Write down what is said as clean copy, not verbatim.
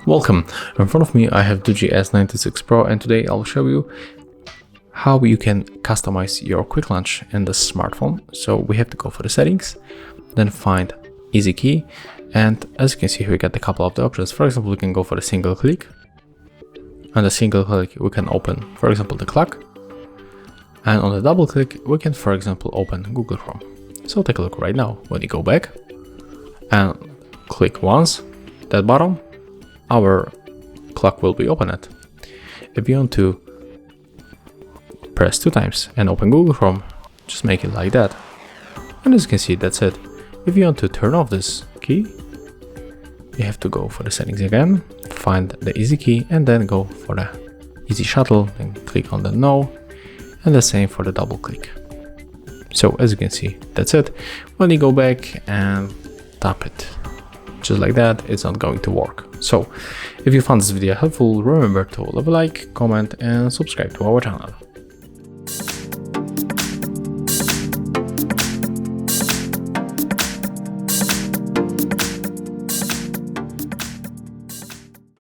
Welcome. In front of me I have DOOGEE S96 Pro, and today I'll show you how you can customize your quick launch in the smartphone. So we have to go for the settings, then find easy key, and as you can see here we got a couple of the options. For example, we can go for the single click, and the single click we can open, for example, the clock, and on the double click we can, for example, open Google Chrome. So take a look right now. When you go back and click once that button, our clock will be opened. If you want to press 2 times and open Google Chrome, just make it like that. And as you can see, that's it. If you want to turn off this key, you have to go for the settings again, find the easy key, and then go for the easy shuttle, then click on the no, and the same for the double click. So as you can see, that's it. When you go back and tap it just like that, it's not going to work. So if you found this video helpful, remember to leave a like, comment, and subscribe to our channel.